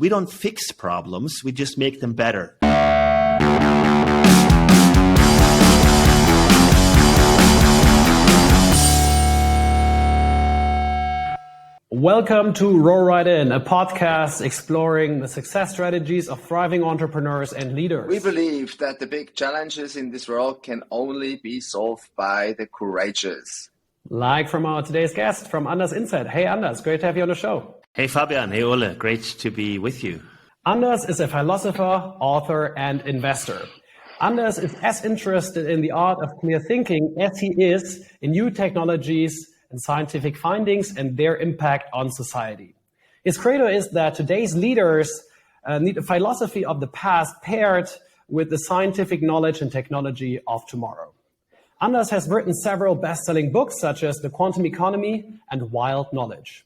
We don't fix problems, we just make them better. Welcome to Roll Right In, a podcast exploring the success strategies of thriving entrepreneurs and leaders. We believe that the big challenges in this world can only be solved by the courageous. Like from our today's guest, from Anders Indset. Hey Anders, great to have you on the show. Hey Fabian, hey Ole, great to be with you. Anders is a philosopher, author, and investor. Anders is as interested in the art of clear thinking as he is in new technologies and scientific findings and their impact on society. His credo is that today's leaders need a philosophy of the past paired with the scientific knowledge and technology of tomorrow. Anders has written several best-selling books such as The Quantum Economy and Wild Knowledge.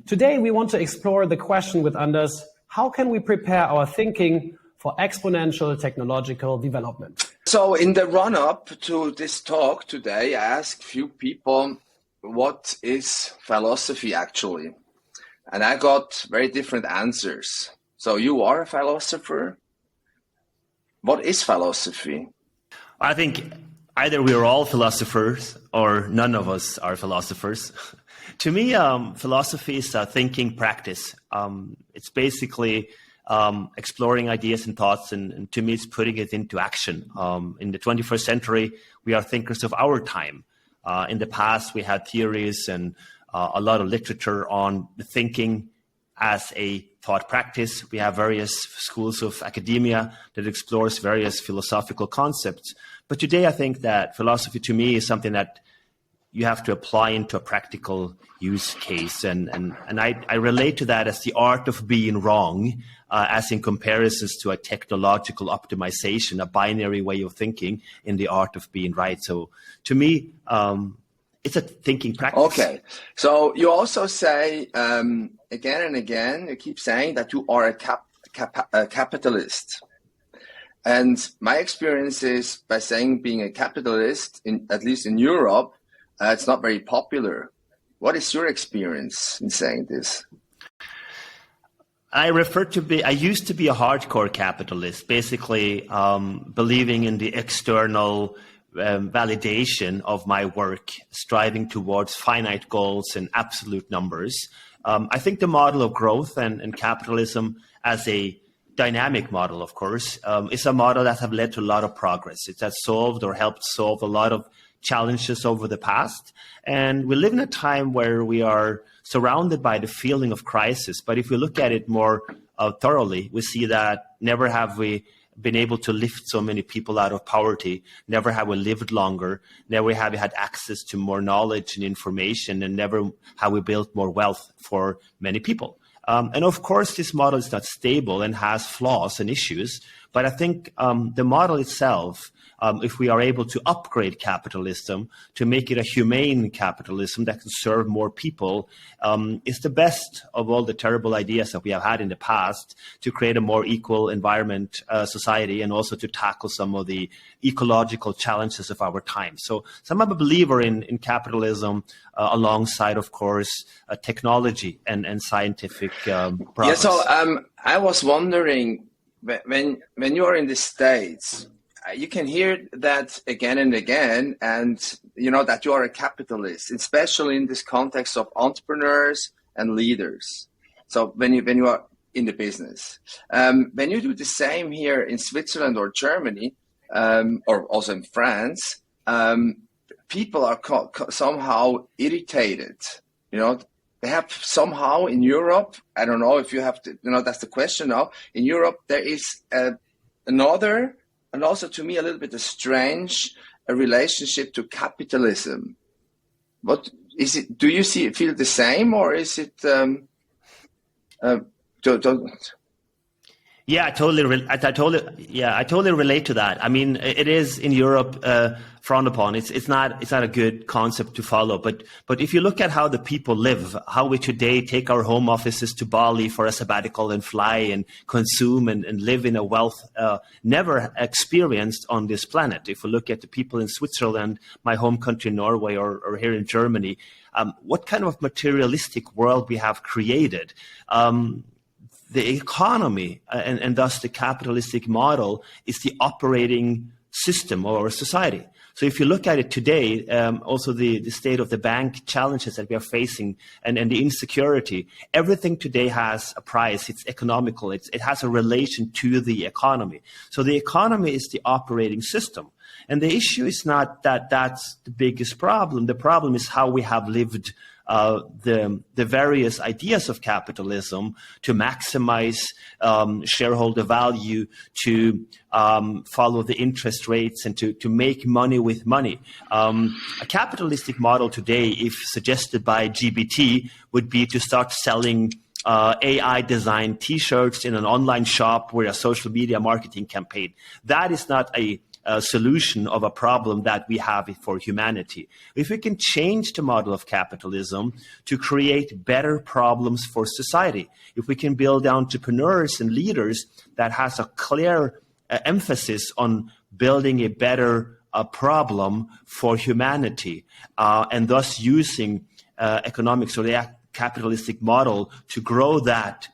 Today, we want to explore the question with Anders, how can we prepare our thinking for exponential technological development? So in the run-up to this talk today, I asked few people, what is philosophy actually? And I got very different answers. So you are a philosopher. What is philosophy? I think either we are all philosophers or none of us are philosophers. To me, philosophy is a thinking practice. It's basically exploring ideas and thoughts, and to me, it's putting it into action. In the 21st century, we are thinkers of our time. In the past, we had theories and a lot of literature on thinking as a thought practice. We have various schools of academia that explores various philosophical concepts. But today, I think that philosophy to me is something that you have to apply into a practical use case. And I relate to that as the art of being wrong, as in comparisons to a technological optimization, a binary way of thinking in the art of being right. So to me, it's a thinking practice. Okay. So you also say, again and again, you keep saying that you are a capitalist. And my experience is by saying being a capitalist, at least in Europe, it's not very popular. What is your experience in saying this? I used to be a hardcore capitalist, basically believing in the external validation of my work, striving towards finite goals and absolute numbers. I think the model of growth and capitalism as a dynamic model, of course, is a model that have led to a lot of progress. It has solved or helped solve a lot of challenges over the past. And we live in a time where we are surrounded by the feeling of crisis. But if we look at it more thoroughly, we see that never have we been able to lift so many people out of poverty. Never have we lived longer. Never have we had access to more knowledge and information. And never have we built more wealth for many people. And of course, this model is not stable and has flaws and issues. But I think the model itself, if we are able to upgrade capitalism to make it a humane capitalism that can serve more people, is the best of all the terrible ideas that we have had in the past to create a more equal environment, society, and also to tackle some of the ecological challenges of our time. So I'm a believer in capitalism alongside, of course, technology and scientific progress. Yeah, so I was wondering, when you are in the States, you can hear that again and again, and you know that you are a capitalist, especially in this context of entrepreneurs and leaders. So when you are in the business, when you do the same here in Switzerland or Germany, or also in France, people are somehow irritated. You know, they have somehow in Europe. I don't know if you have to. You know, that's the question now. In Europe, there is another. And also, to me, a little bit a strange relationship to capitalism. What is it? Do you feel the same, or is it? Yeah, I totally relate to that. I mean, it is in Europe frowned upon. It's not a good concept to follow. But if you look at how the people live, how we today take our home offices to Bali for a sabbatical and fly and consume and live in a wealth never experienced on this planet. If we look at the people in Switzerland, my home country Norway, or here in Germany, what kind of materialistic world we have created. the economy and thus the capitalistic model is the operating system of our society. So if you look at it today, also the state of the bank challenges that we are facing and the insecurity, everything today has a price. It's economical. It has a relation to the economy. So the economy is the operating system. And the issue is not that that's the biggest problem. The problem is how we have lived the various ideas of capitalism to maximize shareholder value, to follow the interest rates, and to make money with money. A capitalistic model today, if suggested by GBT, would be to start selling AI-designed T-shirts in an online shop with a social media marketing campaign. That is not a solution of a problem that we have for humanity. If we can change the model of capitalism to create better problems for society, if we can build entrepreneurs and leaders that has a clear emphasis on building a better problem for humanity, and thus using economics or the capitalistic model to grow that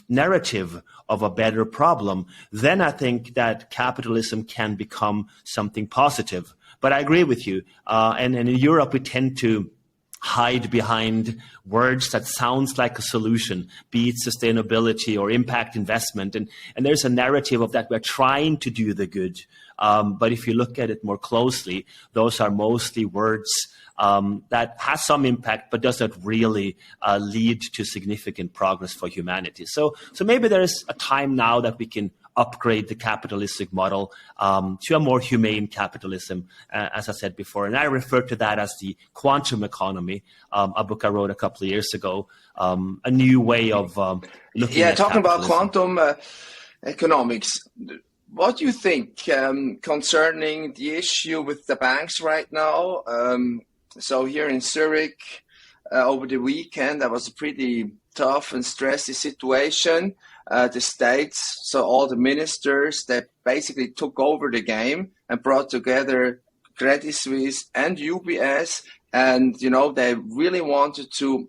narrative of a better problem, then I think that capitalism can become something positive. But I agree with you. And in Europe, we tend to hide behind words that sounds like a solution, be it sustainability or impact investment. And there's a narrative of that we're trying to do the good. But if you look at it more closely, those are mostly words that has some impact, but doesn't really lead to significant progress for humanity. So maybe there is a time now that we can upgrade the capitalistic model to a more humane capitalism, as I said before. And I refer to that as the quantum economy, a book I wrote a couple of years ago, a new way of looking at talking about capitalism. quantum economics. What do you think concerning the issue with the banks right now? So here in Zurich, over the weekend, that was a pretty tough and stressy situation. The states, so all the ministers, they basically took over the game and brought together Credit Suisse and UBS. And, they really wanted to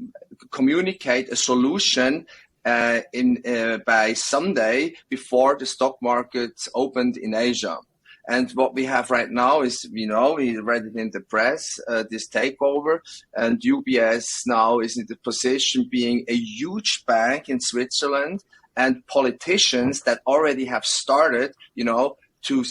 communicate a solution by Sunday before the stock markets opened in Asia. And what we have right now is, we read it in the press, this takeover, and UBS now is in the position being a huge bank in Switzerland, and politicians that already have started, to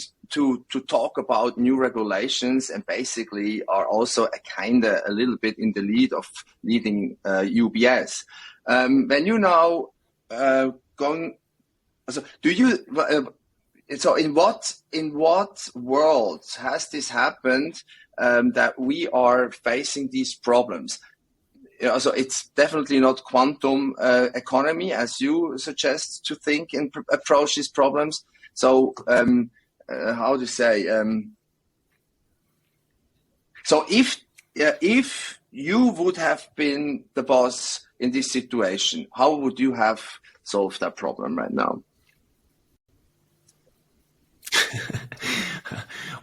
talk about new regulations, and basically are also a little bit in the lead of leading UBS. When you now so in what world has this happened that we are facing these problems? So it's definitely not quantum economy, as you suggest to think and approach these problems. So how to say? So if you would have been the boss in this situation, how would you have solved that problem right now?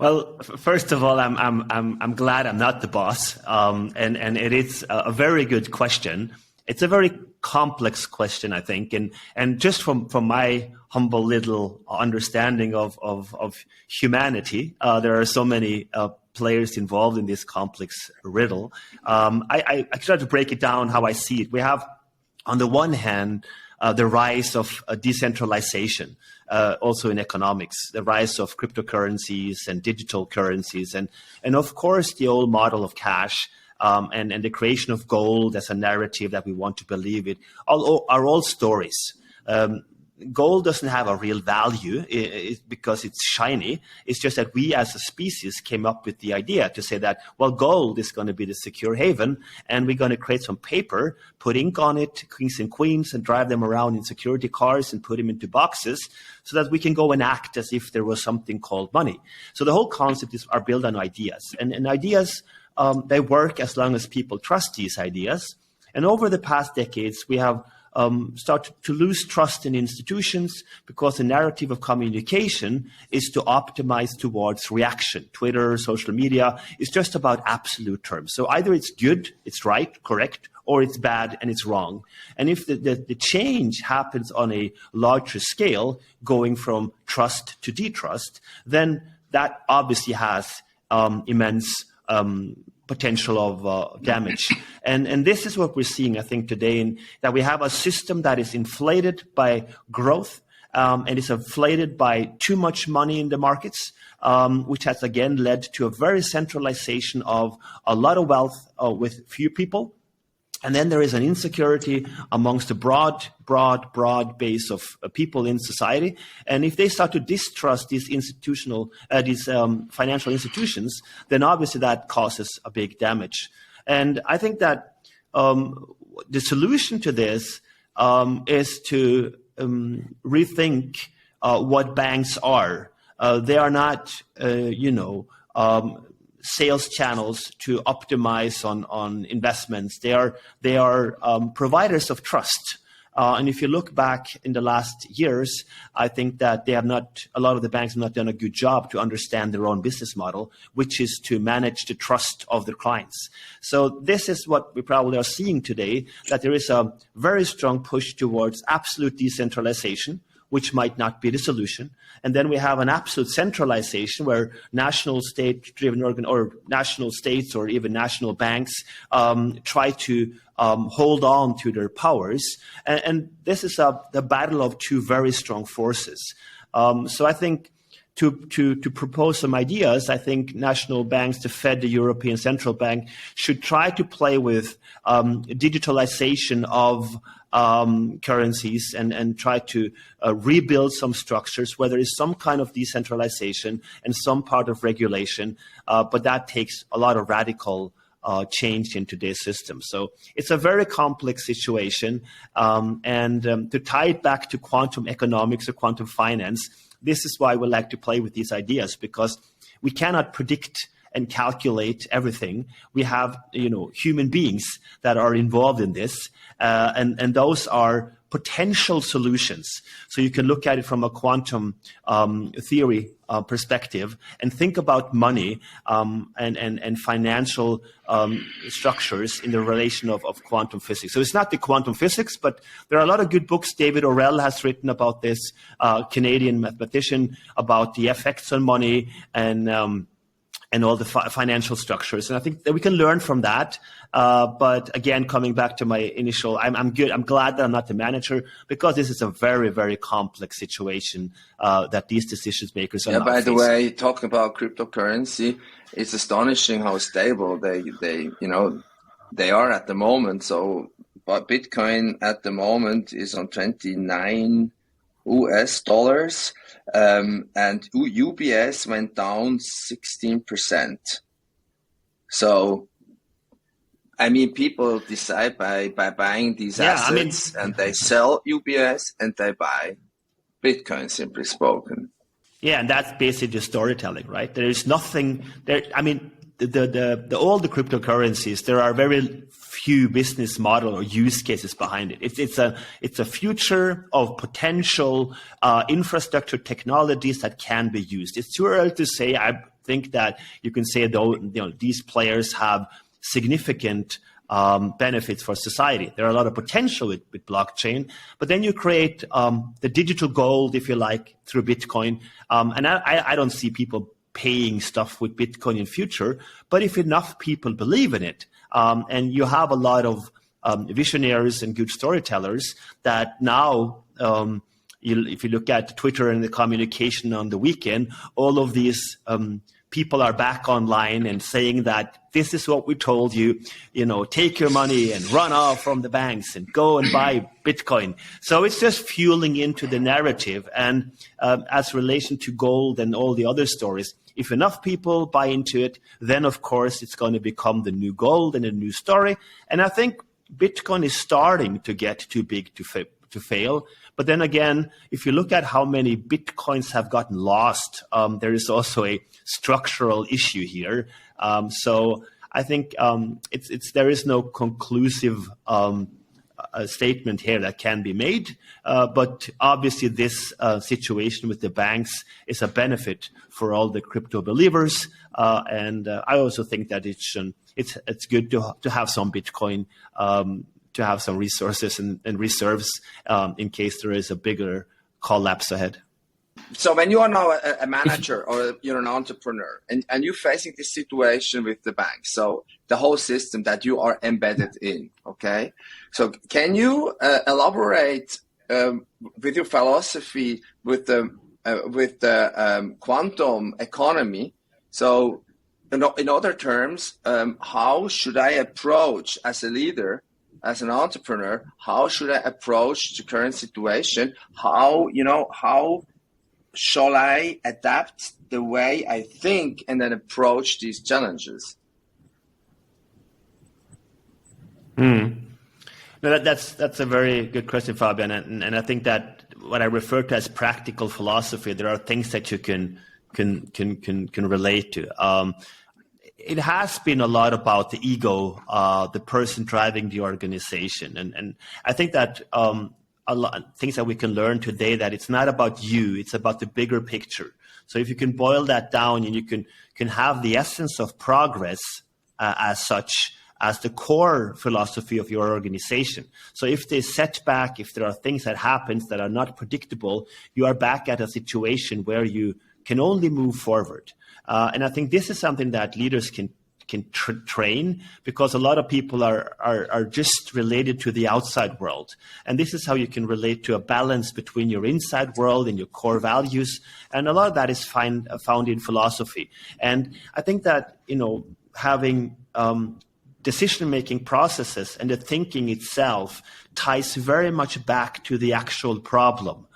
Well, first of all, I'm glad I'm not the boss, and it is a very good question. It's a very complex question, I think, and just from my humble little understanding of humanity, there are so many players involved in this complex riddle. I try to break it down how I see it. We have, on the one hand, the rise of decentralization, also in economics, the rise of cryptocurrencies and digital currencies, and of course the old model of cash, and the creation of gold as a narrative that we want to believe it, are all stories. Gold doesn't have a real value because it's shiny. It's just that we as a species came up with the idea to say that, well, gold is going to be the secure haven, and we're going to create some paper, put ink on it, kings and queens, and drive them around in security cars and put them into boxes so that we can go and act as if there was something called money. So the whole concept are built on ideas. And ideas, they work as long as people trust these ideas. And over the past decades, we have started to lose trust in institutions because the narrative of communication is to optimize towards reaction. Twitter, social media is just about absolute terms. So either it's good, it's right, correct, or it's bad and it's wrong. And if the change happens on a larger scale, going from trust to distrust, then that obviously has immense potential of damage. And this is what we're seeing, I think, today, that we have a system that is inflated by growth, and is inflated by too much money in the markets, which has again led to a very centralization of a lot of wealth with few people. And then there is an insecurity amongst a broad base of people in society. And if they start to distrust these financial institutions, then obviously that causes a big damage. And I think that the solution to this is to rethink what banks are. They are not, sales channels to optimize on investments. They are providers of trust. And if you look back in the last years, I think that a lot of the banks have not done a good job to understand their own business model, which is to manage the trust of their clients. So this is what we probably are seeing today, that there is a very strong push towards absolute decentralization, which might not be the solution. And then we have an absolute centralization where national state-driven or national states or even national banks try to hold on to their powers. And this is the battle of two very strong forces. So I think to propose some ideas, I think national banks, the Fed, the European Central Bank, should try to play with digitalization of currencies and try to rebuild some structures where there is some kind of decentralization and some part of regulation, but that takes a lot of radical change in today's system. So it's a very complex situation, and to tie it back to quantum economics or quantum finance, this is why we like to play with these ideas, because we cannot predict and calculate everything. We have, human beings that are involved in this, and those are potential solutions. So you can look at it from a quantum theory perspective and think about money and financial structures in the relation of quantum physics. So it's not the quantum physics, but there are a lot of good books. David Orell has written about this, Canadian mathematician, about the effects on money and all the financial structures. And I think that we can learn from that. But again, coming back to my initial, I'm good. I'm glad that I'm not the manager, because this is a very, very complex situation that these decision makers are not by facing. the way, talking about cryptocurrency, it's astonishing how stable they are at the moment. So, but Bitcoin at the moment is on $29 US, and UBS went down 16%. So, I mean, people decide by buying these assets, and they sell UBS and they buy Bitcoin, simply spoken. Yeah, and that's basically just storytelling, right? There is nothing there. I mean, all the cryptocurrencies, there are very few business model or use cases behind it. It's a future of potential infrastructure technologies that can be used. It's too early to say. I think that you can say, though, these players have significant benefits for society. There are a lot of potential with blockchain, but then you create the digital gold, if you like, through Bitcoin. And I don't see people paying stuff with Bitcoin in future, but if enough people believe in it, and you have a lot of visionaries and good storytellers that now, if you look at Twitter and the communication on the weekend, all of these people are back online and saying that this is what we told you, take your money and run off from the banks and go and buy Bitcoin. So it's just fueling into the narrative. And as relation to gold and all the other stories, if enough people buy into it, then of course it's going to become the new gold and a new story. And I think Bitcoin is starting to get too big to fail. But then again, if you look at how many Bitcoins have gotten lost, there is also a structural issue here. So I think there is no conclusive a statement here that can be made, but obviously this situation with the banks is a benefit for all the crypto believers, and I also think that it's good to have some Bitcoin, to have some resources and reserves in case there is a bigger collapse ahead. So when you are now a manager or you're an entrepreneur and you're facing this situation with the bank, so the whole system that you are embedded in, okay? So can you elaborate with your philosophy with the quantum economy? So in other terms, how should I approach as a leader, as an entrepreneur, how should I approach the current situation? How shall I adapt the way I think and then approach these challenges? No, that's a very good question, Fabian, and I think that what I refer to as practical philosophy, there are things that you can relate to. It has been a lot about the ego, the person driving the organization, and I think that a lot things that we can learn today, that it's not about you, it's about the bigger picture. So if you can boil that down and you can have the essence of progress as such as the core philosophy of your organization. So if there's setback, if there are things that happen that are not predictable, you are back at a situation where you can only move forward. And I think this is something that leaders can train, because a lot of people are just related to the outside world. And this is how you can relate to a balance between your inside world and your core values. And a lot of that is found in philosophy. And I think that, having decision-making processes and the thinking itself ties very much back to the actual problem.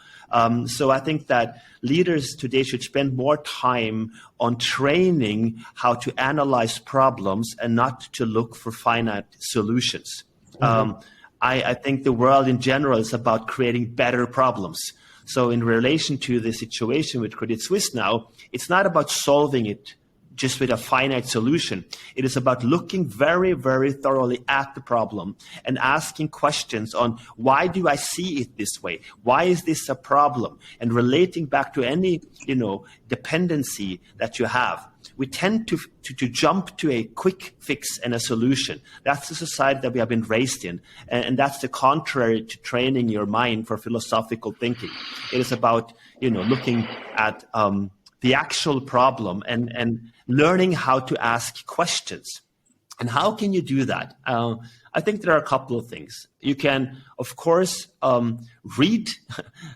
So I think that leaders today should spend more time on training how to analyze problems and not to look for finite solutions. Mm-hmm. I think the world in general is about creating better problems. So in relation to the situation with Credit Suisse now, it's not about solving it just with a finite solution. It is about looking very, very thoroughly at the problem and asking questions on, why do I see it this way? Why is this a problem? And relating back to any, dependency that you have. We tend to jump to a quick fix and a solution. That's the society that we have been raised in. And that's the contrary to training your mind for philosophical thinking. It is about, looking at the actual problem and learning how to ask questions. And how can you do that? I think there are a couple of things. You can, of course, read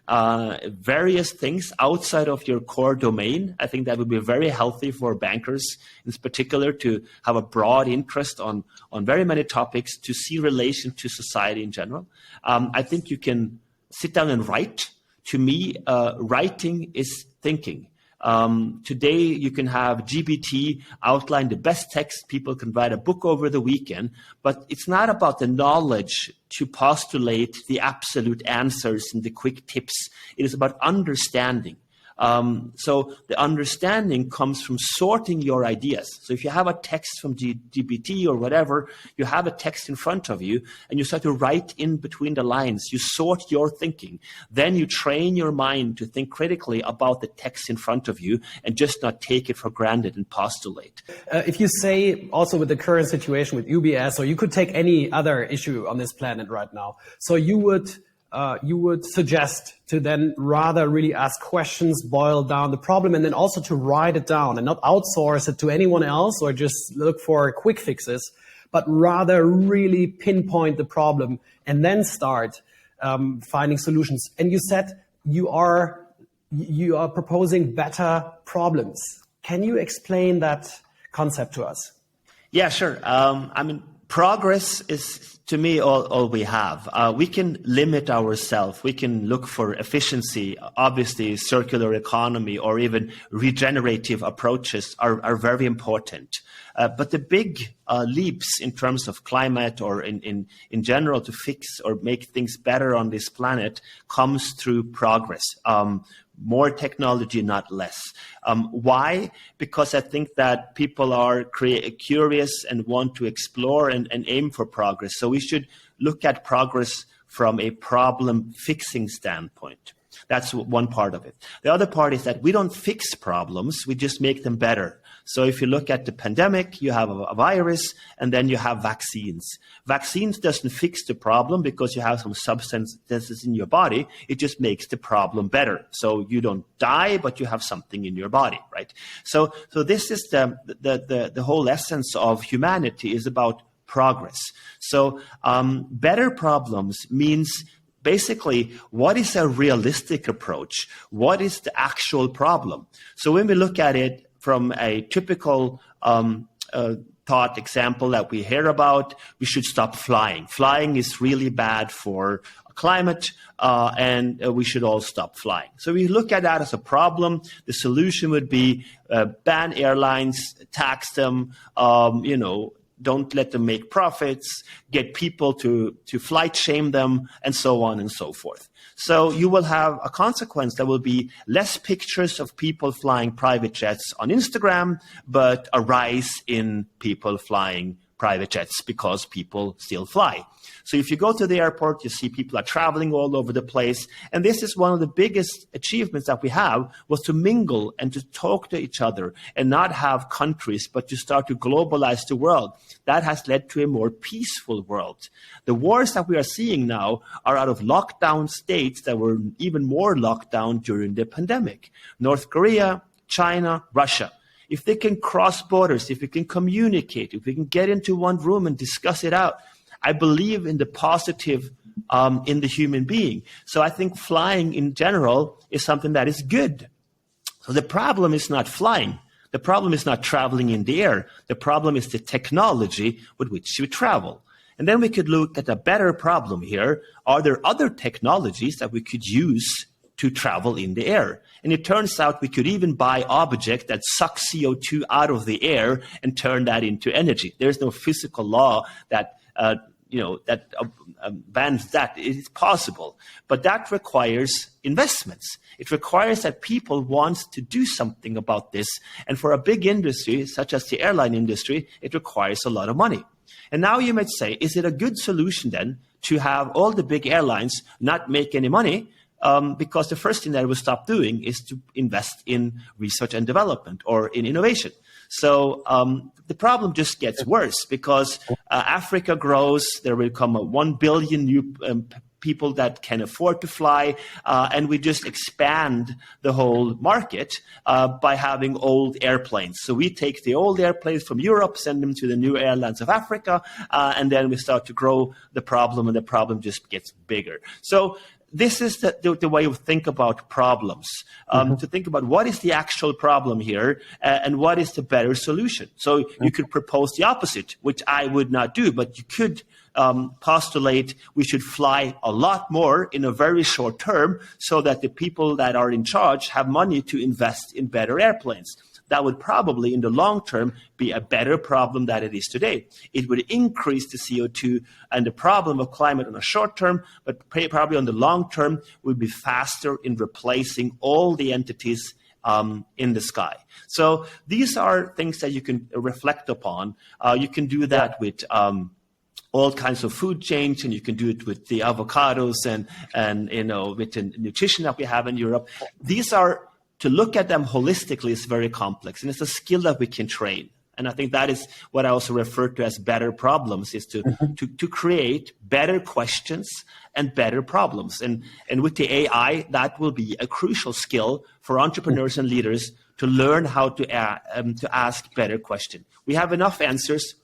various things outside of your core domain. I think that would be very healthy for bankers, in particular, to have a broad interest on very many topics, to see relation to society in general. I think you can sit down and write. To me, writing is thinking. Today, you can have GPT outline the best text. People can write a book over the weekend, but it's not about the knowledge to postulate the absolute answers and the quick tips. It is about understanding. So the understanding comes from sorting your ideas. So if you have a text from GPT or whatever, you have a text in front of you and you start to write in between the lines. You sort your thinking. Then you train your mind to think critically about the text in front of you and just not take it for granted and postulate. If you say also with the current situation with UBS, or you could take any other issue on this planet right now, so you would suggest to then rather really ask questions, boil down the problem, and then also to write it down and not outsource it to anyone else or just look for quick fixes, but rather really pinpoint the problem and then start finding solutions. And you said you are proposing better problems. Can you explain that concept to us? Yeah, sure. Progress is, to me, all we have. We can limit ourselves. We can look for efficiency. Obviously, circular economy or even regenerative approaches are very important. But the big leaps in terms of climate or in general to fix or make things better on this planet comes through progress. more technology, not less. Why? Because I think that people are curious and want to explore and aim for progress. So we should look at progress from a problem fixing standpoint. That's one part of it. The other part is that we don't fix problems, we just make them better. So if you look at the pandemic, you have a virus and then you have vaccines. Vaccines doesn't fix the problem because you have some substances in your body. It just makes the problem better. So you don't die, but you have something in your body, right? So this is the whole essence of humanity, is about progress. So better problems means basically, what is a realistic approach? What is the actual problem? So when we look at it from a typical thought example that we hear about, we should stop flying. Flying is really bad for climate, and we should all stop flying. So we look at that as a problem. The solution would be ban airlines, tax them, don't let them make profits, get people to flight shame them, and so on and so forth. So you will have a consequence that will be less pictures of people flying private jets on Instagram, but a rise in people flying private jets because people still fly. So if you go to the airport, you see people are traveling all over the place. And this is one of the biggest achievements that we have, was to mingle and to talk to each other and not have countries, but to start to globalize the world. That has led to a more peaceful world. The wars that we are seeing now are out of lockdown states that were even more locked down during the pandemic. North Korea, China, Russia. If they can cross borders, if we can communicate, if we can get into one room and discuss it out, I believe in the positive in the human being. So I think flying in general is something that is good. So the problem is not flying. The problem is not traveling in the air. The problem is the technology with which you travel. And then we could look at a better problem here. Are there other technologies that we could use to travel in the air? And it turns out we could even buy objects that suck CO2 out of the air and turn that into energy. There's no physical law that bans that. It is possible, but that requires investments. It requires that people want to do something about this. And for a big industry, such as the airline industry, it requires a lot of money. And now you might say, is it a good solution then to have all the big airlines not make any money? Because the first thing that it will stop doing is to invest in research and development or in innovation. So the problem just gets worse because Africa grows. There will come 1 billion new people that can afford to fly, and we just expand the whole market by having old airplanes. So we take the old airplanes from Europe, send them to the new airlines of Africa, and then we start to grow the problem, and the problem just gets bigger. So this is the way to think about problems, to think about what is the actual problem here and what is the better solution. So you could propose the opposite, which I would not do, but you could postulate we should fly a lot more in a very short term so that the people that are in charge have money to invest in better airplanes. That would probably, in the long term, be a better problem than it is today. It would increase the CO2 and the problem of climate on the short term, but probably on the long term would be faster in replacing all the entities in the sky. So these are things that you can reflect upon. You can do that with all kinds of food chains, and you can do it with the avocados and with the nutrition that we have in Europe. These are, to look at them holistically, is very complex, and it's a skill that we can train. And I think that is what I also refer to as better problems, is to create better questions and better problems. And with the AI, that will be a crucial skill for entrepreneurs and leaders to learn how to ask better questions. We have enough answers.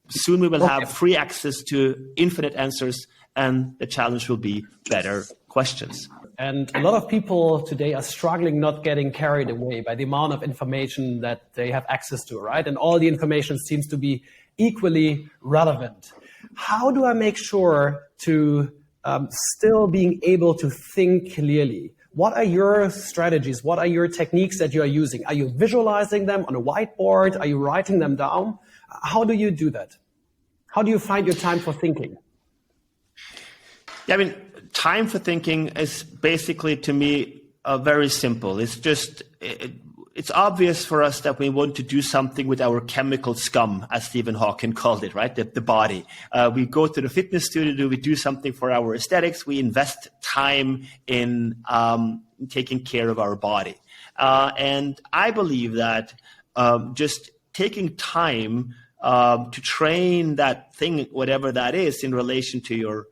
Soon we will have free access to infinite answers, and the challenge will be better questions. And a lot of people today are struggling not getting carried away by the amount of information that they have access to, right? And all the information seems to be equally relevant. How do I make sure to still being able to think clearly? What are your strategies? What are your techniques that you are using? Are you visualizing them on a whiteboard? Are you writing them down? How do you do that? How do you find your time for thinking? Yeah, I mean, time for thinking is basically, to me, very simple. It's just, it's obvious for us that we want to do something with our chemical scum, as Stephen Hawking called it, right? The body. We go to the fitness studio, we do something for our aesthetics, we invest time in taking care of our body. And I believe that just taking time to train that thing, whatever that is, in relation to your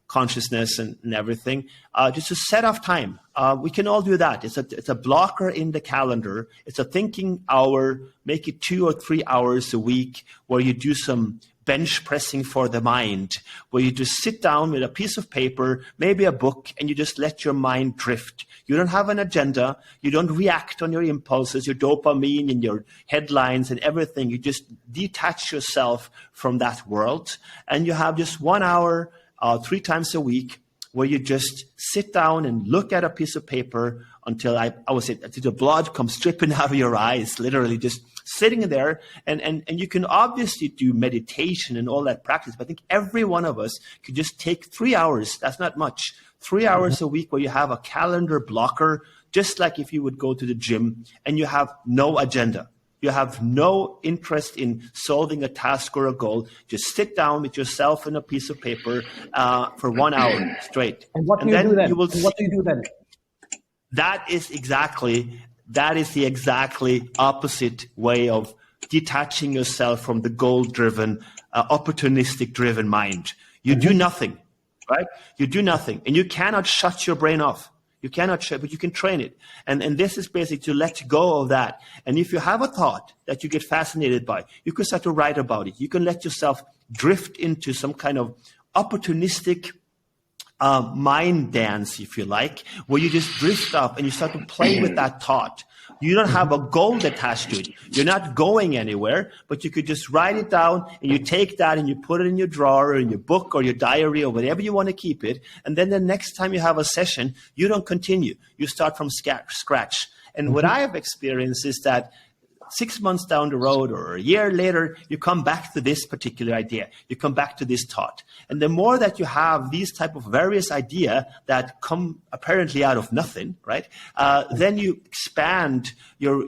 consciousness and everything, just to set off time. We can all do that. It's a blocker in the calendar. It's a thinking hour. Make it 2 or 3 hours a week where you do some bench pressing for the mind, where you just sit down with a piece of paper, maybe a book, and you just let your mind drift. You don't have an agenda. You don't react on your impulses, your dopamine and your headlines and everything. You just detach yourself from that world, and you have just 1 hour 3 times a week where you just sit down and look at a piece of paper until until the blood comes dripping out of your eyes, literally just sitting there. And you can obviously do meditation and all that practice, but I think every one of us could just take 3 hours. That's not much. 3 hours a week where you have a calendar blocker, just like if you would go to the gym and you have no agenda. You have no interest in solving a task or a goal. Just sit down with yourself and a piece of paper for 1 hour straight. And what do you do then? What do you do then? That is the exactly opposite way of detaching yourself from the goal-driven, opportunistic-driven mind. You do nothing, right? You do nothing, and you cannot shut your brain off. You cannot shut, but you can train it. And this is basically to let go of that. And if you have a thought that you get fascinated by, you can start to write about it. You can let yourself drift into some kind of opportunistic mind dance, if you like, where you just drift up and you start to play with that thought. You don't have a goal attached to it. You're not going anywhere, but you could just write it down, and you take that and you put it in your drawer or in your book or your diary or whatever you want to keep it. And then the next time you have a session, you don't continue. You start from scratch. And what I have experienced is that 6 months down the road or a year later, you come back to this particular idea. You come back to this thought. And the more that you have these type of various ideas that come apparently out of nothing, right? Then you expand your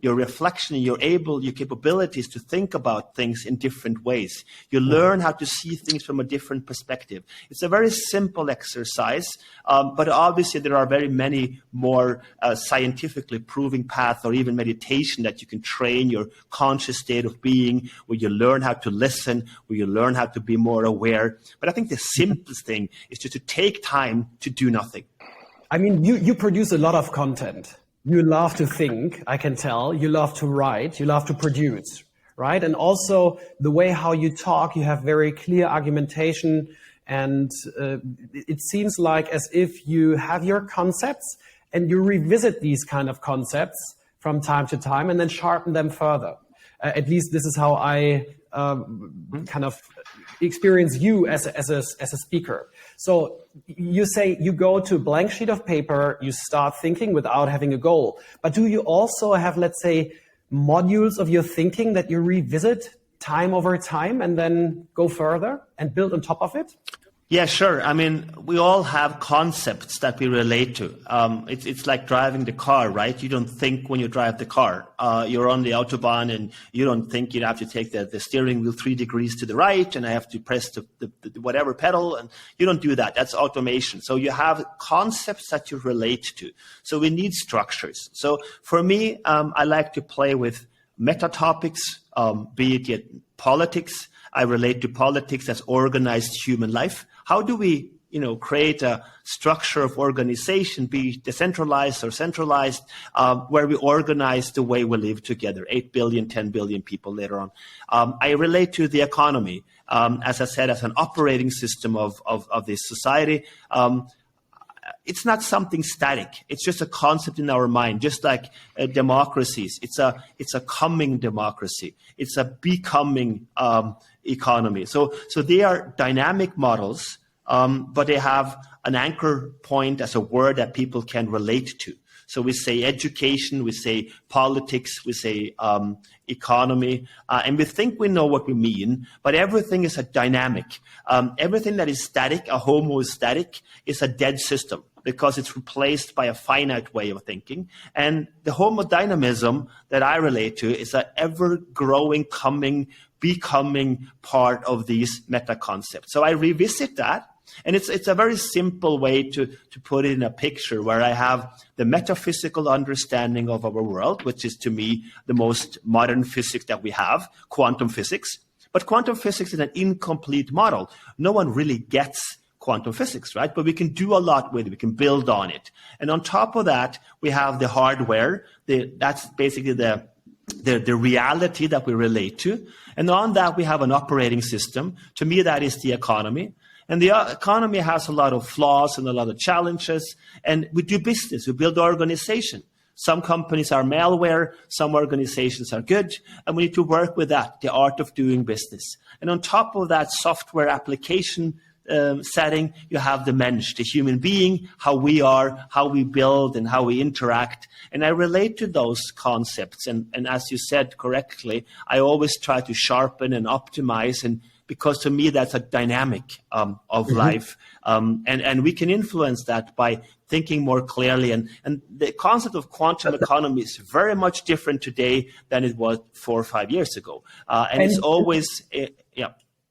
reflection, your capabilities to think about things in different ways. You learn how to see things from a different perspective. It's a very simple exercise, but obviously there are very many more scientifically proving paths, or even meditation, that you can train your conscious state of being, where you learn how to listen, where you learn how to be more aware. But I think the simplest thing is just to take time to do nothing. I mean, you produce a lot of content. You love to think, I can tell. You love to write. You love to produce, right? And also the way how you talk, you have very clear argumentation. And it seems like as if you have your concepts and you revisit these kind of concepts from time to time and then sharpen them further. At least this is how I kind of experience you as a speaker. So you say you go to a blank sheet of paper, you start thinking without having a goal. But do you also have, let's say, modules of your thinking that you revisit time over time and then go further and build on top of it? Yeah, sure. I mean, we all have concepts that we relate to. It's like driving the car, right? You don't think when you drive the car. You're on the Autobahn and you don't think you have to take the steering wheel 3 degrees to the right and I have to press the whatever pedal, and you don't do that. That's automation. So you have concepts that you relate to. So we need structures. So for me, I like to play with meta topics, be it yet politics. I relate to politics as organized human life. How do we, create a structure of organization, be decentralized or centralized, where we organize the way we live together, 8 billion, 10 billion people later on. I relate to the economy, as I said, as an operating system of this society. It's not something static. It's just a concept in our mind, just like democracies. It's a coming democracy. It's a becoming economy. So they are dynamic models, but they have an anchor point as a word that people can relate to. So we say education, we say politics, we say economy, and we think we know what we mean, but everything is a dynamic. Everything that is static, a homostatic, is a dead system. because it's replaced by a finite way of thinking. And the homodynamism that I relate to is an ever-growing, becoming part of these meta-concepts. So I revisit that, and it's a very simple way to put it in a picture where I have the metaphysical understanding of our world, which is to me the most modern physics that we have, quantum physics. But quantum physics is an incomplete model. No one really gets quantum physics, right? But we can do a lot with it. We can build on it. And on top of that, we have the hardware. That's basically the reality that we relate to. And on that, we have an operating system. To me, that is the economy. And the economy has a lot of flaws and a lot of challenges. And we do business. We build organization. Some companies are malware, some organizations are good, and we need to work with that, the art of doing business. And on top of that software application setting, you have the mensch, the human being, how we are, how we build, and how we interact. And I relate to those concepts. And as you said correctly, I always try to sharpen and optimize, and because to me that's a dynamic of life. And we can influence that by thinking more clearly. And the concept of quantum economy is very much different today than it was 4 or 5 years ago. And it's always, yeah.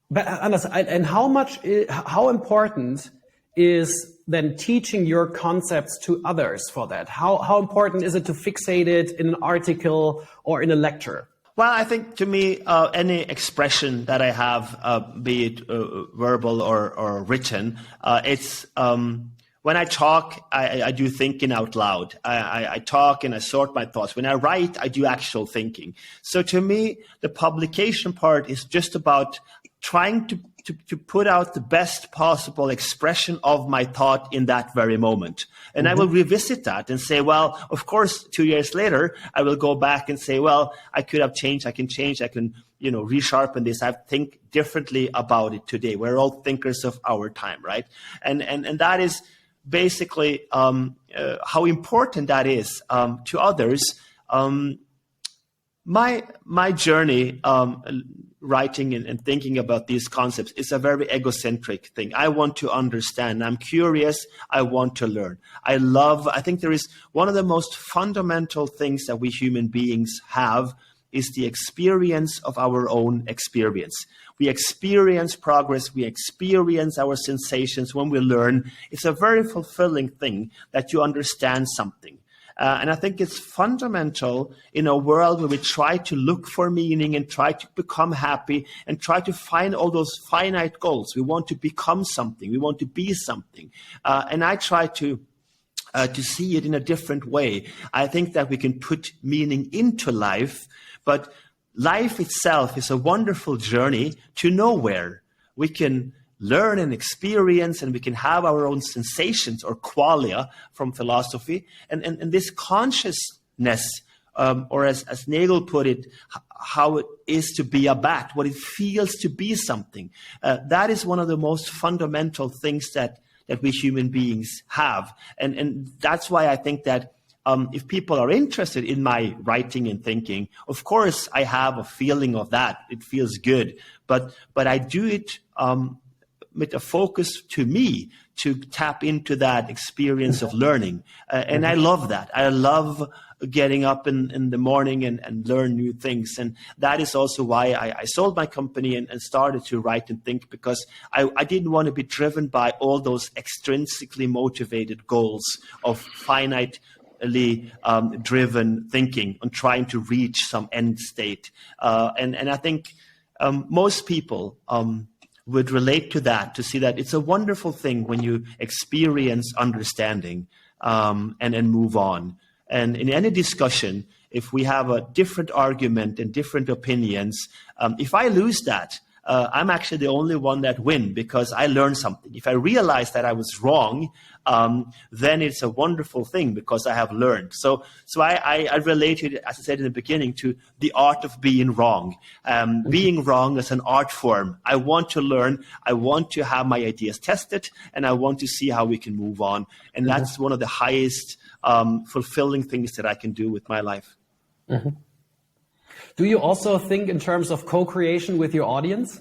But Anders, and how important is then teaching your concepts to others for that? How important is it to fixate it in an article or in a lecture? Well, I think to me, any expression that I have, be it verbal or written, it's when I talk, I do thinking out loud. I talk and I sort my thoughts. When I write, I do actual thinking. So to me, the publication part is just about trying to put out the best possible expression of my thought in that very moment. And I will revisit that and say, well, of course, 2 years later, I will go back and say, well, I could have changed, I can change, I can, resharpen this. I think differently about it today. We're all thinkers of our time, right? And that is basically how important that is to others. My journey writing and thinking about these concepts is a very egocentric thing. I want to understand. I'm curious. I want to learn. I think there is one of the most fundamental things that we human beings have is the experience of our own experience. We experience progress. We experience our sensations when we learn. It's a very fulfilling thing that you understand something. And I think it's fundamental in a world where we try to look for meaning and try to become happy and try to find all those finite goals. We want to become something. We want to be something. And I try to see it in a different way. I think that we can put meaning into life, but life itself is a wonderful journey to nowhere. We can learn and experience, and we can have our own sensations or qualia from philosophy. And this consciousness, or as Nagel put it, how it is to be a bat, what it feels to be something. That is one of the most fundamental things that we human beings have. And that's why I think that if people are interested in my writing and thinking, of course I have a feeling of that. It feels good. But I do it with a focus to me to tap into that experience of learning. And I love that. I love getting up in the morning and learn new things. And that is also why I sold my company and started to write and think, because I didn't want to be driven by all those extrinsically motivated goals of finitely driven thinking and trying to reach some end state. And I think most people would relate to that, to see that it's a wonderful thing when you experience understanding and move on. And in any discussion, if we have a different argument and different opinions, if I lose that, I'm actually the only one that win, because I learned something. If I realize that I was wrong, then it's a wonderful thing because I have learned. So I related, as I said in the beginning, to the art of being wrong. Being wrong is an art form. I want to learn. I want to have my ideas tested, and I want to see how we can move on. And that's one of the highest fulfilling things that I can do with my life. Do you also think in terms of co-creation with your audience?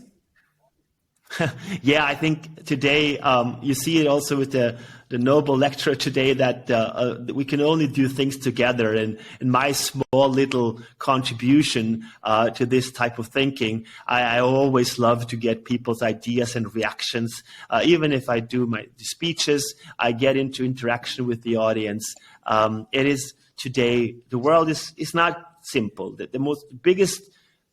Yeah, I think today you see it also with the Nobel lecturer today that we can only do things together. And in my small little contribution to this type of thinking, I always love to get people's ideas and reactions. Even if I do my speeches, I get into interaction with the audience. It is today, the world is not simple. The most biggest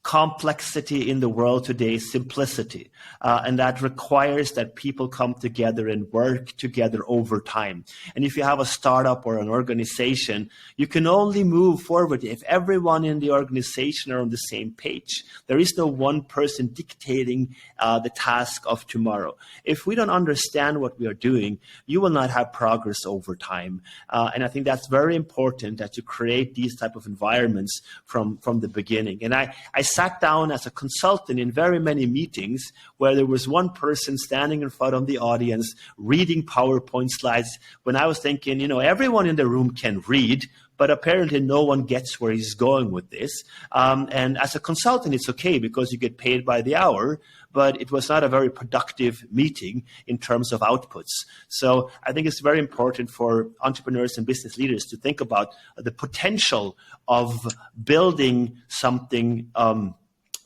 complexity in the world today is simplicity. And that requires that people come together and work together over time. And if you have a startup or an organization, you can only move forward if everyone in the organization are on the same page. There is no one person dictating the task of tomorrow. If we don't understand what we are doing, you will not have progress over time. And I think that's very important, that you create these type of environments from the beginning. And I sat down as a consultant in very many meetings where there was one person standing in front of the audience reading PowerPoint slides, when I was thinking, everyone in the room can read, but apparently no one gets where he's going with this. And as a consultant, it's okay because you get paid by the hour, but it was not a very productive meeting in terms of outputs. So I think it's very important for entrepreneurs and business leaders to think about the potential of building something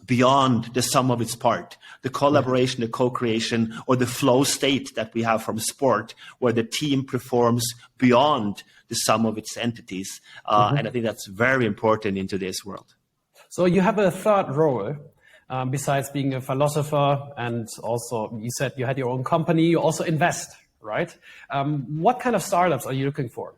beyond the sum of its part, the collaboration, the co-creation, or the flow state that we have from sport, where the team performs beyond the sum of its entities. And I think that's very important in today's world. So you have a third role, besides being a philosopher, and also you said you had your own company, you also invest, right? What kind of startups are you looking for?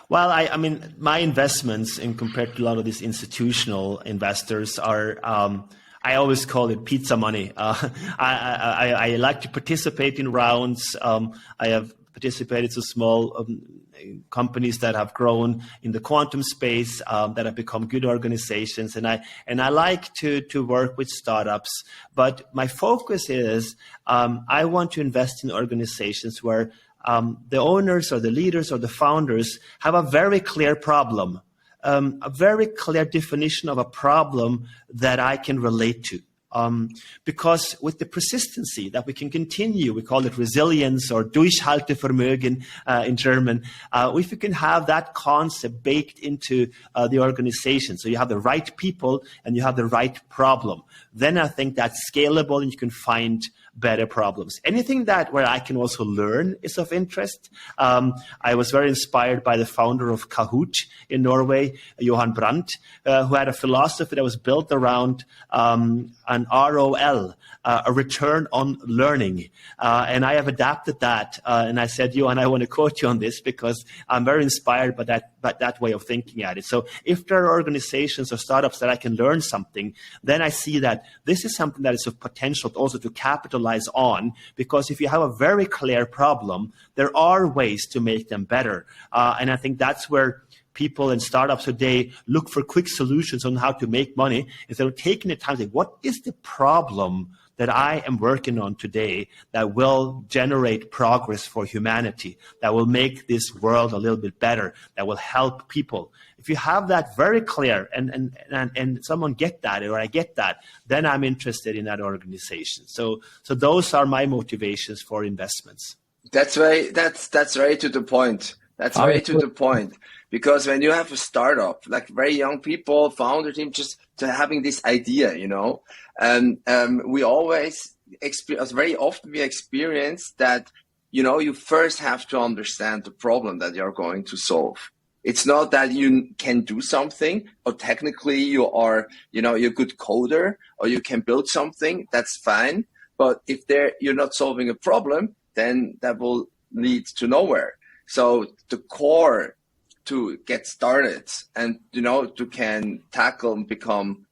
Well, I mean, my investments, in compared to a lot of these institutional investors, are I always call it pizza money. I like to participate in rounds. I have participated to small companies that have grown in the quantum space, that have become good organizations, and I like to work with startups. But my focus is I want to invest in organizations where the owners or the leaders or the founders have a very clear problem, a very clear definition of a problem that I can relate to. Because with the persistency that we can continue, we call it resilience or Durchhaltevermögen in German, if you can have that concept baked into the organization, so you have the right people and you have the right problem, then I think that's scalable and you can find better problems. Anything that where I can also learn is of interest. I was very inspired by the founder of Kahoot in Norway, Johan Brandt, who had a philosophy that was built around an ROL, a return on learning. And I have adapted that. And I said, Johan, I want to quote you on this because I'm very inspired by that way of thinking at it. So if there are organizations or startups that I can learn something, then I see that this is something that is of potential also to capitalize on, because if you have a very clear problem, there are ways to make them better. And I think that's where people and startups today look for quick solutions on how to make money instead of taking the time to say, what is the problem that I am working on today that will generate progress for humanity, that will make this world a little bit better, that will help people. If you have that very clear and someone get that, or I get that, then I'm interested in that organization. So those are my motivations for investments. That's very to the point. That's very to the point. Because when you have a startup, like very young people, founder team, just to having this idea, and we always experience, very often we experience that, you first have to understand the problem that you're going to solve. It's not that you can do something or technically you are, you're a good coder or you can build something, that's fine. But if you're not solving a problem, then that will lead to nowhere. So the core to get started and, to can tackle and become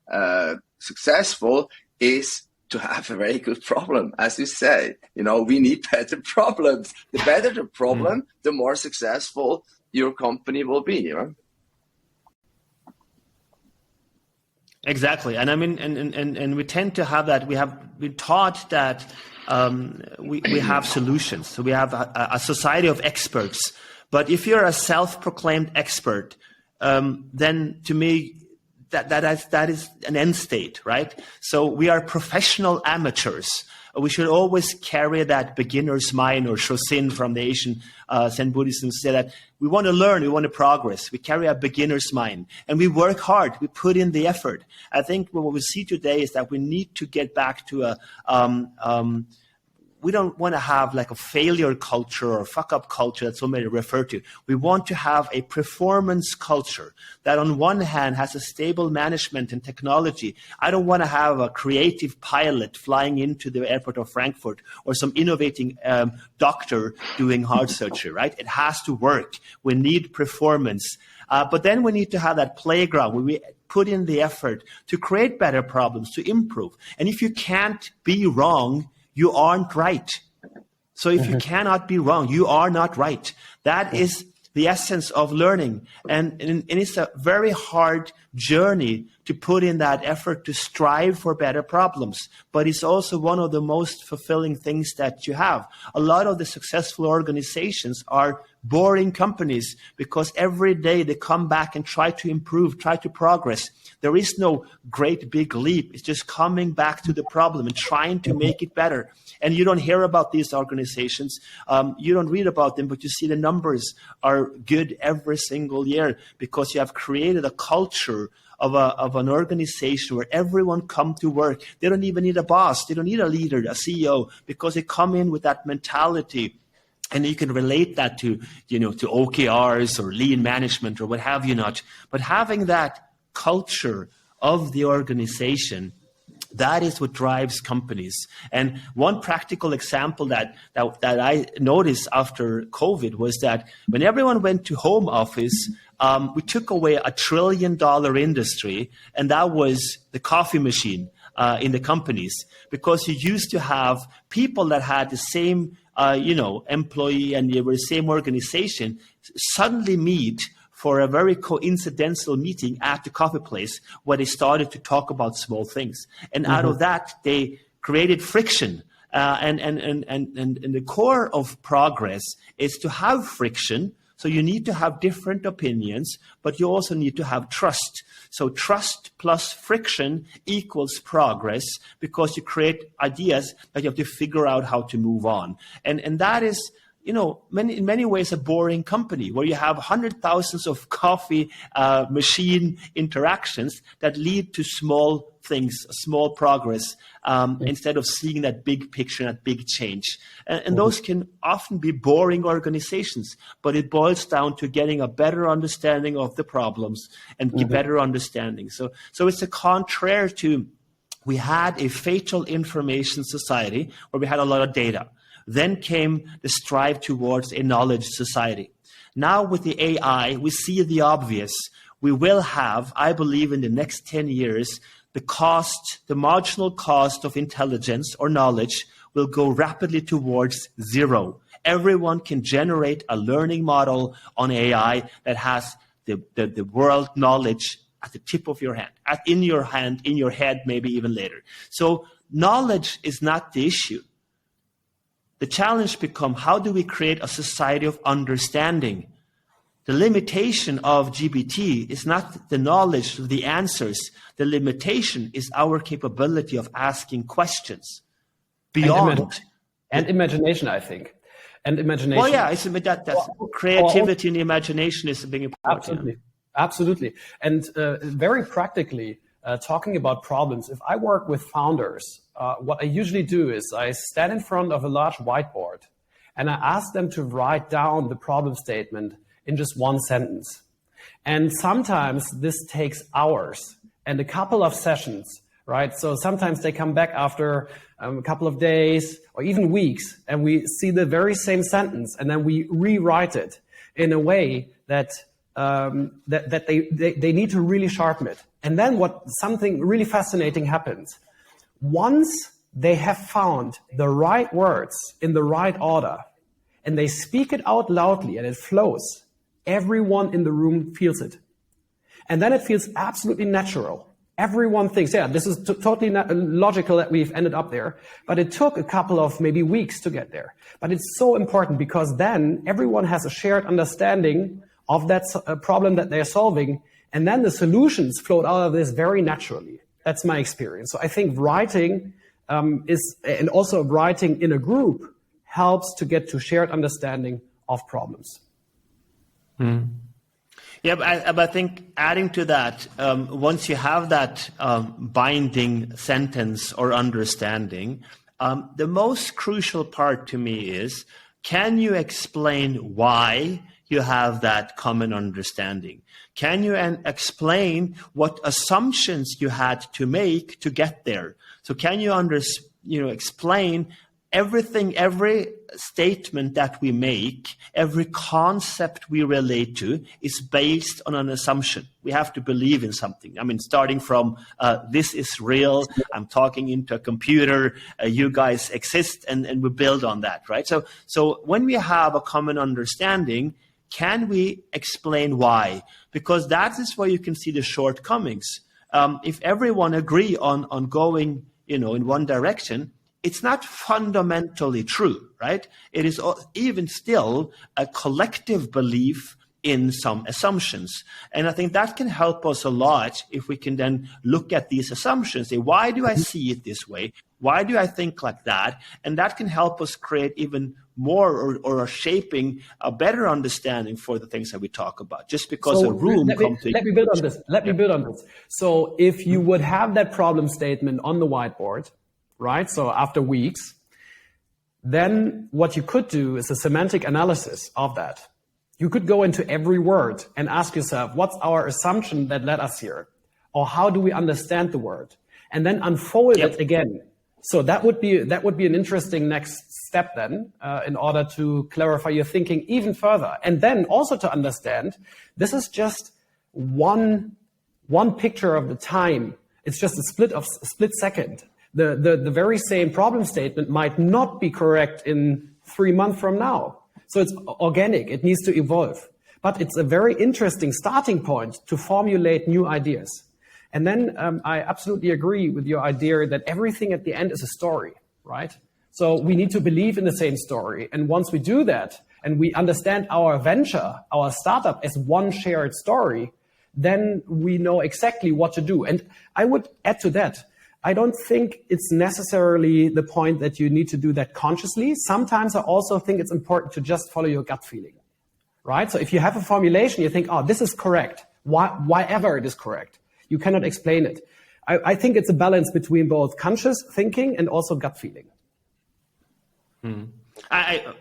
successful is to have a very good problem. As you say, we need better problems. The better the problem, the more successful your company will be. Exactly. And I mean, and we tend to have that. We taught that we have solutions. So we have a society of experts. But if you're a self-proclaimed expert, then to me, that is an end state, right? So we are professional amateurs. We should always carry that beginner's mind, or Shosin from the Asian Zen Buddhism say that we want to learn, we want to progress. We carry a beginner's mind and we work hard. We put in the effort. I think what we see today is that we need to get back to we don't want to have like a failure culture or fuck up culture that so many refer to. We want to have a performance culture that on one hand has a stable management and technology. I don't want to have a creative pilot flying into the airport of Frankfurt or some innovating doctor doing heart surgery, right? It has to work. We need performance. But then we need to have that playground where we put in the effort to create better problems, to improve. And if you can't be wrong, you aren't right. So if you cannot be wrong, you are not right. That is the essence of learning. And it's a very hard journey to put in that effort to strive for better problems. But it's also one of the most fulfilling things that you have. A lot of the successful organizations are boring companies because every day they come back and try to improve, try to progress. There is no great big leap. It's just coming back to the problem and trying to make it better. And you don't hear about these organizations. You don't read about them, but you see the numbers are good every single year because you have created a culture of an organization where everyone come to work. They don't even need a boss. They don't need a leader, a CEO, because they come in with that mentality. And you can relate that to OKRs or lean management or what have you not. But having that culture of the organization, that is what drives companies. And one practical example that I noticed after COVID was that when everyone went to home office, we took away $1 trillion industry, and that was the coffee machine in the companies, because you used to have people that had the same employee and they were the same organization suddenly meet for a very coincidental meeting at the coffee place where they started to talk about small things. And out of that, they created friction. And the core of progress is to have friction. So you need to have different opinions, but you also need to have trust. So trust plus friction equals progress, because you create ideas that you have to figure out how to move on. And that is, in many ways a boring company where you have hundreds of thousands of coffee machine interactions that lead to small things, small progress, instead of seeing that big picture, that big change. And those can often be boring organizations, but it boils down to getting a better understanding of the problems and better understanding. So it's a contrary to, we had a fatal information society where we had a lot of data. Then came the strive towards a knowledge society. Now with the AI, we see the obvious. We will have, I believe in the next 10 years, the marginal cost of intelligence or knowledge will go rapidly towards zero. Everyone can generate a learning model on AI that has the world knowledge at the tip of your hand, in your head, maybe even later. So knowledge is not the issue. The challenge becomes, how do we create a society of understanding? The limitation of GPT is not the knowledge of the answers. The limitation is our capability of asking questions beyond. And imagination, I think. And imagination. Well, yeah, that's creativity and imagination is a big important. Absolutely. Absolutely. And very practically, talking about problems, if I work with founders, what I usually do is I stand in front of a large whiteboard and I ask them to write down the problem statement in just one sentence. And sometimes this takes hours and a couple of sessions, right? So sometimes they come back after a couple of days or even weeks, and we see the very same sentence, and then we rewrite it in a way that they need to really sharpen it. And then something really fascinating happens. Once they have found the right words in the right order, and they speak it out loudly and it flows, everyone in the room feels it. And then it feels absolutely natural. Everyone thinks, yeah, this is totally logical that we've ended up there. But it took a couple of maybe weeks to get there. But it's so important, because then everyone has a shared understanding of that problem that they're solving. And then the solutions flowed out of this very naturally. That's my experience. So I think writing and also writing in a group helps to get to shared understanding of problems. Yeah, but I think adding to that, once you have that binding sentence or understanding, the most crucial part to me is, can you explain why you have that common understanding? Can you explain what assumptions you had to make to get there? So can you explain everything, every statement that we make, every concept we relate to is based on an assumption. We have to believe in something. I mean, starting from this is real, I'm talking into a computer, you guys exist, and we build on that, right? So when we have a common understanding, can we explain why? Because that is where you can see the shortcomings. If everyone agree on going, in one direction, it's not fundamentally true, right? It is even still a collective belief in some assumptions. And I think that can help us a lot if we can then look at these assumptions, say, why do I see it this way? Why do I think like that? And that can help us create even more or shaping a better understanding for the things that we talk about. Just because a room comes to... Let me build on this. Let me build on this. So if you would have that problem statement on the whiteboard, right? So after weeks, then what you could do is a semantic analysis of that. You could go into every word and ask yourself, what's our assumption that led us here? Or how do we understand the word? And then unfold it again. So that would be an interesting next step then, in order to clarify your thinking even further. And then also to understand, this is just one picture of the time. It's just a split second. The very same problem statement might not be correct in 3 months from now. So it's organic, it needs to evolve. But it's a very interesting starting point to formulate new ideas. And then I absolutely agree with your idea that everything at the end is a story, right? So we need to believe in the same story. And once we do that, and we understand our venture, our startup as one shared story, then we know exactly what to do. And I would add to that, I don't think it's necessarily the point that you need to do that consciously. Sometimes I also think it's important to just follow your gut feeling, right? So if you have a formulation, you think, oh, this is correct, why ever it is correct. You cannot explain it. I think it's a balance between both conscious thinking and also gut feeling. I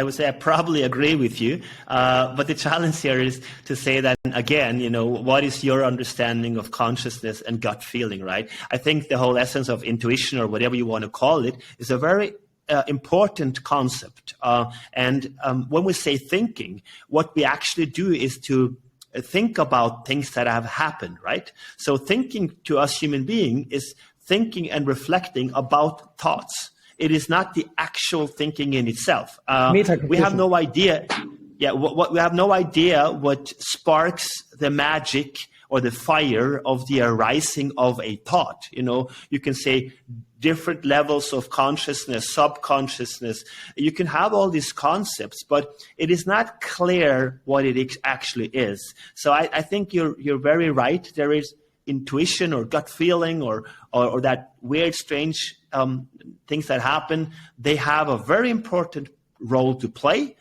would say I probably agree with you. But the challenge here is to say that, again, what is your understanding of consciousness and gut feeling, right? I think the whole essence of intuition, or whatever you want to call it, is a very important concept. And when we say thinking, what we actually do is to think about things that have happened, right? So thinking to us human beings is thinking and reflecting about thoughts. It is not the actual thinking in itself. We have no idea. Yeah, we have no idea what sparks the magic or the fire of the arising of a thought. You can say different levels of consciousness, subconsciousness. You can have all these concepts, but it is not clear what it actually is. So I think you're very right. There is intuition or gut feeling or that weird, strange things that happen. They have a very important role to play.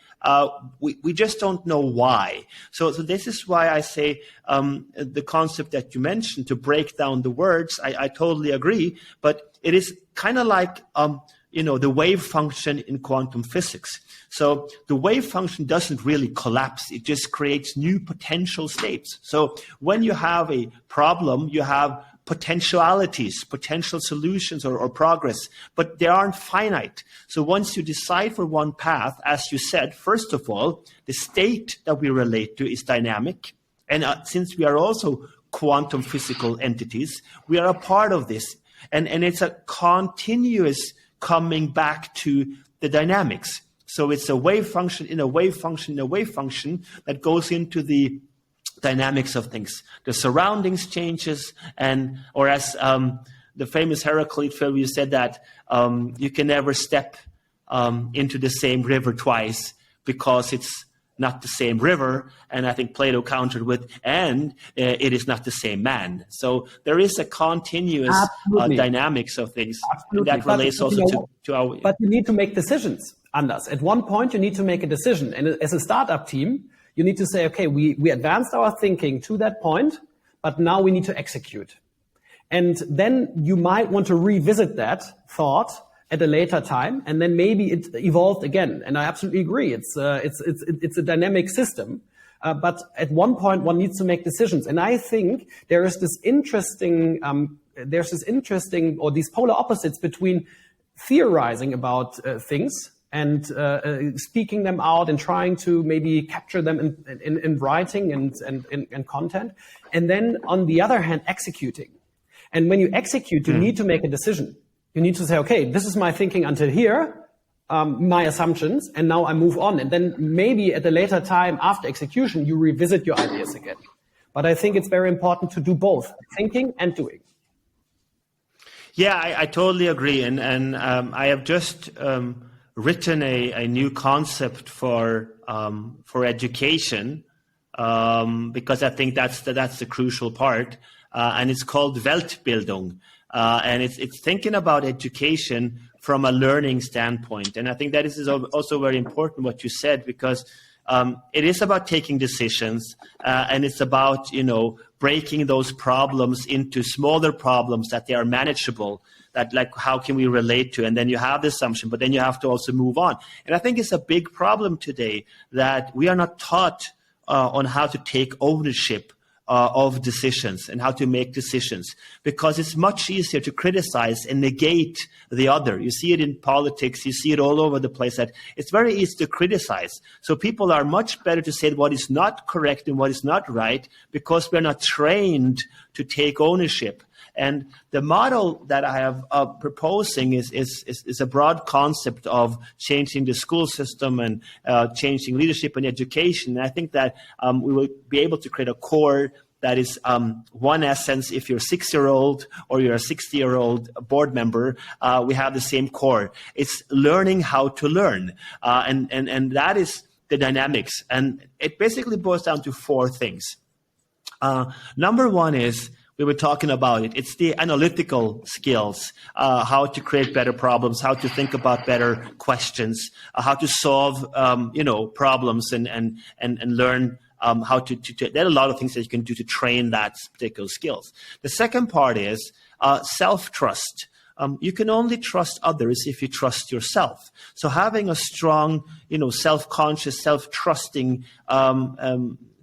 We just don't know why. So this is why I say the concept that you mentioned, to break down the words, I totally agree. But it is kind of like the wave function in quantum physics. So the wave function doesn't really collapse. It just creates new potential states. So when you have a problem, you have potentialities, potential solutions or progress, but they aren't finite. So once you decide for one path, as you said, first of all, the state that we relate to is dynamic. And since we are also quantum physical entities, we are a part of this. And it's a continuous coming back to the dynamics. So it's a wave function in a wave function in a wave function that goes into the dynamics of things. The surroundings changes, or as the famous Heraclite film said that you can never step into the same river twice, because it's not the same river. And I think Plato countered with, and it is not the same man. So there is a continuous dynamics of things. Absolutely. And that relates also to our... But you need to make decisions, Anders. At one point, you need to make a decision. And as a startup team, you need to say, okay, we advanced our thinking to that point, but now we need to execute. And then you might want to revisit that thought at a later time, and then maybe it evolved again. And I absolutely agree. It's a dynamic system. But at one point, one needs to make decisions. And I think there is this interesting, or these polar opposites between theorizing about things and speaking them out and trying to maybe capture them in writing and content. And then on the other hand, executing. And when you execute, you need to make a decision. You need to say, okay, this is my thinking until here, my assumptions, and now I move on. And then maybe at a later time after execution, you revisit your ideas again. But I think it's very important to do both, thinking and doing. Yeah, I totally agree. And I have just written a new concept for education because I think that's the crucial part. And it's called Weltbildung. And it's thinking about education from a learning standpoint. And I think that is also very important what you said, because it is about taking decisions and it's about, breaking those problems into smaller problems that they are manageable, that like how can we relate to, and then you have the assumption, but then you have to also move on. And I think it's a big problem today that we are not taught on how to take ownership of decisions and how to make decisions, because it's much easier to criticize and negate the other. You see it in politics, you see it all over the place, that it's very easy to criticize. So people are much better to say what is not correct and what is not right, because we're not trained to take ownership. And the model that I have proposing is a broad concept of changing the school system and changing leadership and education. And I think that we will be able to create a core that is one essence. If you're a 6-year-old or you're a 60-year-old board member, we have the same core. It's learning how to learn. And that is the dynamics. And it basically boils down to 4 things. Number 1 is, we were talking about it. It's the analytical skills, how to create better problems, how to think about better questions, how to solve, problems and learn how to. There are a lot of things that you can do to train that particular skills. The second part is self-trust. You can only trust others if you trust yourself. So having a strong, self-conscious, self-trusting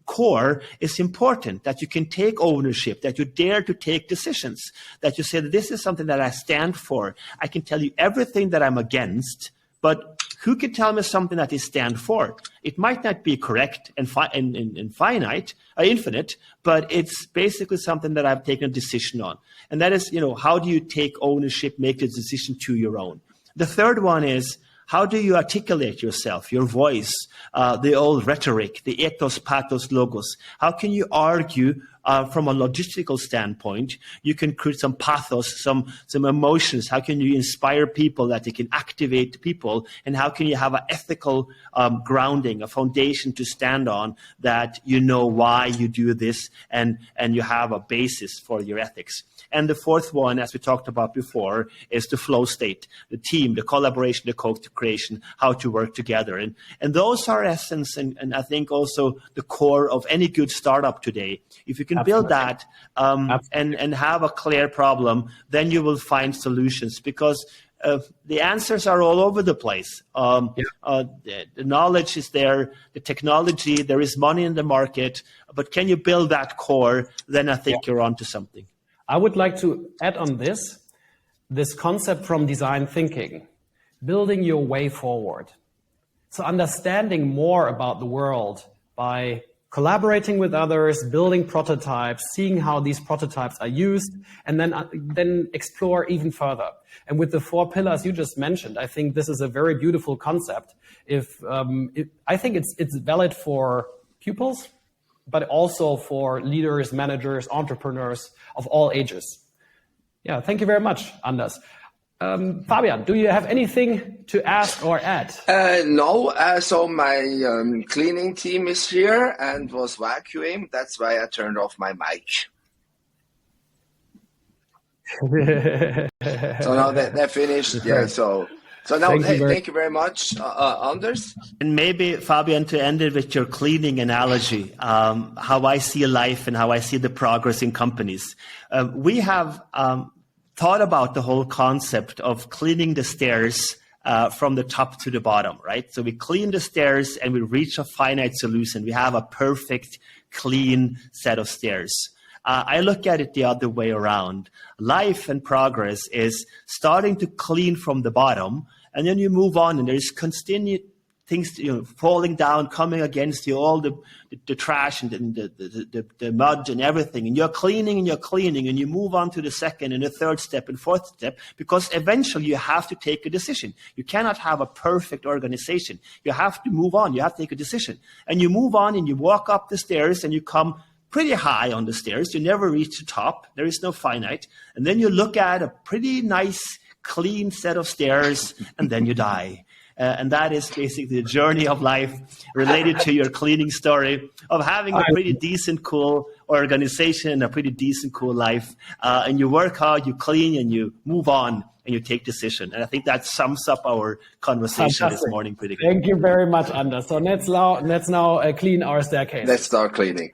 core is important, that you can take ownership, that you dare to take decisions, that you say that this is something that I stand for. I can tell you everything that I'm against, but who can tell me something that I stand for? It might not be correct and infinite, but it's basically something that I've taken a decision on. And that is, how do you take ownership, make the decision to your own? The third one is, how do you articulate yourself, your voice, the old rhetoric, the ethos, pathos, logos? How can you argue from a logistical standpoint? You can create some pathos, some emotions. How can you inspire people that they can activate people? And how can you have an ethical grounding, a foundation to stand on, that you know why you do this and you have a basis for your ethics? And the fourth one, as we talked about before, is the flow state, the team, the collaboration, the co-creation, how to work together. And those are essence and I think also the core of any good startup today. If you can build that and have a clear problem, then you will find solutions, because the answers are all over the place. The knowledge is there, the technology, there is money in the market, but can you build that core? Then I think you're onto something. I would like to add on this concept from design thinking, building your way forward. So understanding more about the world by collaborating with others, building prototypes, seeing how these prototypes are used, and then explore even further. And with the 4 pillars you just mentioned, I think this is a very beautiful concept. I think it's valid for pupils, but also for leaders, managers, entrepreneurs of all ages. Yeah, thank you very much, Anders. Fabian, do you have anything to ask or add? No, so my cleaning team is here and was vacuuming. That's why I turned off my mic. So now they're finished. Yeah, so now, thank you very much, Anders. And maybe, Fabian, to end it with your cleaning analogy, how I see life and how I see the progress in companies. We have thought about the whole concept of cleaning the stairs from the top to the bottom, right? So we clean the stairs and we reach a finite solution. We have a perfect, clean set of stairs. I look at it the other way around. Life and progress is starting to clean from the bottom, and then you move on, and there's continued things, falling down, coming against you, all the trash and the mud and everything. And you're cleaning and you move on to the second and the third step and fourth step, because eventually you have to take a decision. You cannot have a perfect organization. You have to move on. You have to take a decision. And you move on and you walk up the stairs and you come pretty high on the stairs. You never reach the top. There is no finite. And then you look at a pretty nice, clean set of stairs, and then you die. And that is basically the journey of life related to your cleaning story of having a pretty decent, cool organization and a pretty decent, cool life. And you work hard, you clean, and you move on, and you take decision. And I think that sums up our conversation this morning pretty good. Thank you very much, Anders. So let's now clean our staircase. Let's start cleaning.